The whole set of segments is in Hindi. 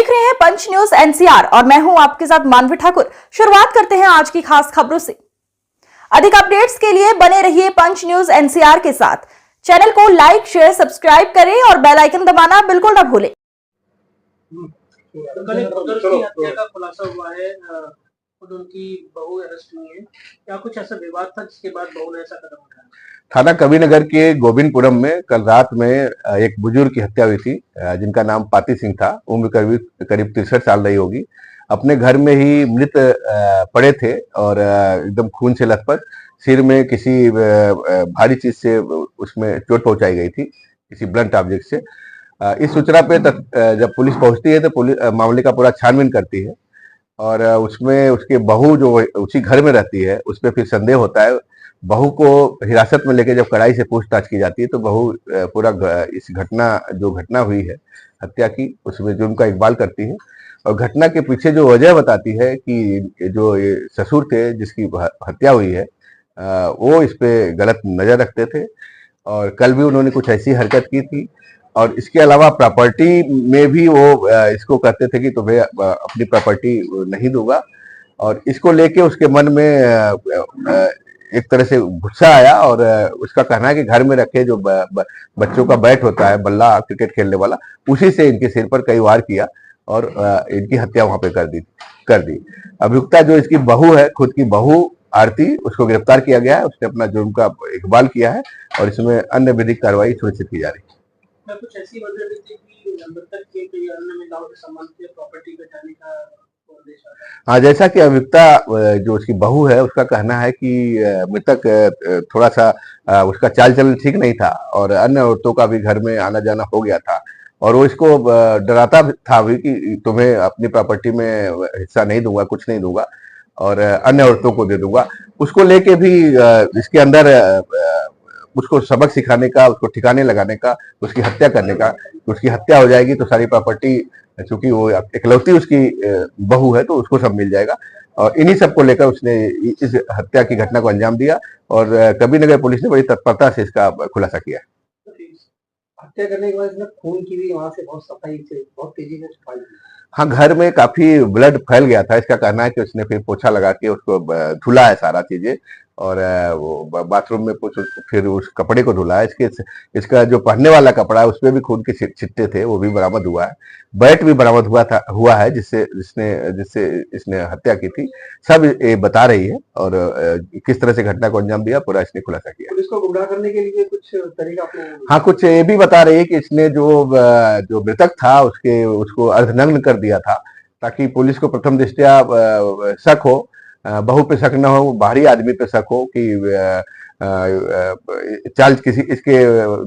देख रहे हैं पंच न्यूज एनसीआर और मैं हूं आपके साथ मानवी ठाकुर। शुरुआत करते हैं आज की खास खबरों से। अधिक अपडेट्स के लिए बने रहिए पंच न्यूज एनसीआर के साथ। चैनल को लाइक, शेयर, सब्सक्राइब करें और बेल आइकन दबाना बिल्कुल न भूलें। कल एक पुत्र की हत्या का खुलासा हुआ है, खुद उनकी बहू अरेस्ट हुई है। क्या कुछ ऐसा विवाद था जिसके बाद बहू ने ऐसा कदम उठाया? थाना कबीरनगर के गोविंदपुरम में कल रात में एक बुजुर्ग की हत्या हुई थी, जिनका नाम पाती सिंह था। उम्र करीब 63 साल रही होगी। अपने घर में ही मृत पड़े थे और एकदम खून से लथपथ। सिर में किसी भारी चीज से उसमें चोट पहुंचाई गई थी, किसी ब्लंट ऑब्जेक्ट से। इस सूचना पे जब पुलिस पहुंचती है तो पुलिस मामले का पूरा छानबीन करती है और उसमें उसके बहू जो उसी घर में रहती है उस पर फिर संदेह होता है। बहू को हिरासत में लेके जब कड़ाई से पूछताछ की जाती है तो बहू पूरा इस घटना हुई है हत्या की, उसमें जुर्म का इकबाल करती है और घटना के पीछे जो वजह बताती है कि जो ये ससुर थे जिसकी हत्या हुई है, वो इस पे गलत नजर रखते थे और कल भी उन्होंने कुछ ऐसी हरकत की थी। और इसके अलावा प्रॉपर्टी में भी वो इसको कहते थे कि तुम्हें अपनी प्रॉपर्टी नहीं दूंगा, और इसको लेके उसके मन में एक तरह से गुस्सा आया और उसका कहना है कि घर में रखे जो बच्चों का बैट होता है, बल्ला क्रिकेट खेलने वाला, उसी से इनके सिर पर कई वार किया और इनकी हत्या वहां पे कर दी। अभियुक्ता जो इसकी बहू है, खुद की बहू आरती, उसको गिरफ्तार किया गया है। उसने अपना जुर्म का इकबाल किया है और इसमें अन्य विधिक कार्रवाई सुनिश्चित की जा रही है। कुछ ऐसी वजह भी थी कि मृतक के कई अन्य महिलाओं के संबंध से प्रॉपर्टी बचाने का आदेश आता है। हाँ, जैसा कि अभियुक्ता जो उसकी बहू है उसका कहना है कि मृतक थोड़ा सा उसका चाल चलन ठीक नहीं था और अन्य औरतों का भी घर में आना जाना हो गया था और वो इसको डराता था भी कि तुम्हें अपनी प्रॉपर्टी में हिस्सा नहीं दूंगा, कुछ नहीं दूंगा और अन्य औरतों को दे दूंगा। उसको लेके भी इसके अंदर उसको सबक सिखाने का, उसको ठिकाने लगाने का, उसकी हत्या करने का। उसकी हत्या हो जाएगी तो सारी प्रॉपर्टी, चूंकि वो इकलौती उसकी बहू है, तो उसको सब मिल जाएगा और इन्हीं सब को लेकर उसने इस हत्या की घटना को अंजाम दिया और कबीरनगर पुलिस ने बड़ी तत्परता से इसका खुलासा किया। हत्या करने के बाद इसने खून की भी वहां से बहुत सफाई से, बहुत तेजी से सफाई की। हाँ, घर में काफी ब्लड फैल गया था। इसका कहना है कि उसने फिर पोछा लगा के उसको धुला है सारा चीजें और वो बाथरूम में फिर उस कपड़े को धुला है। इसका जो पहनने वाला कपड़ा है उसमें भी खून के छिट्टे थे, वो भी बरामद हुआ है। बैट भी बरामद हुआ है जिससे इसने हत्या की थी। सब ये बता रही है और किस तरह से घटना को अंजाम दिया पूरा इसने खुलासा किया। पुलिस को गुमराह करने के लिए कुछ तरीका अपने? हाँ, कुछ ये भी बता रही है कि इसने जो मृतक था उसको अर्धनग्न कर दिया था ताकि पुलिस को प्रथम दृष्टया शक हो, बहू पे शक न हो, बाहरी आदमी पे शक हो कि चाल किसी इसके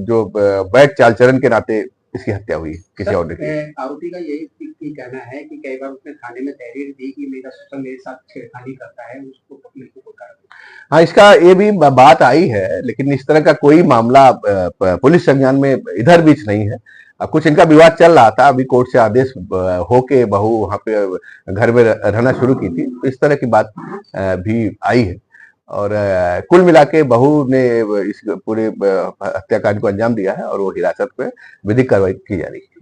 जो बैठ चाल चरण के नाते इसकी हत्या हुई किसी और ने। आरोपी का यही कहना है कि कई बार उसने थाने में तहरीर दी कि मेरा ससुर मेरे साथ छेड़खानी करता है, उसको पकड़ने को कर। हाँ, इसका ये भी बात आई है, लेकिन इस तरह का कोई मामला पुलिस संज्ञान में इधर बीच नहीं है। कुछ इनका विवाद चल रहा था, अभी कोर्ट से आदेश होके बहू वहां पे घर में रहना शुरू की थी, तो इस तरह की बात भी आई है और कुल मिला के बहू ने इस पूरे हत्याकांड को अंजाम दिया है और वो हिरासत में विधिक कार्रवाई की जा रही है।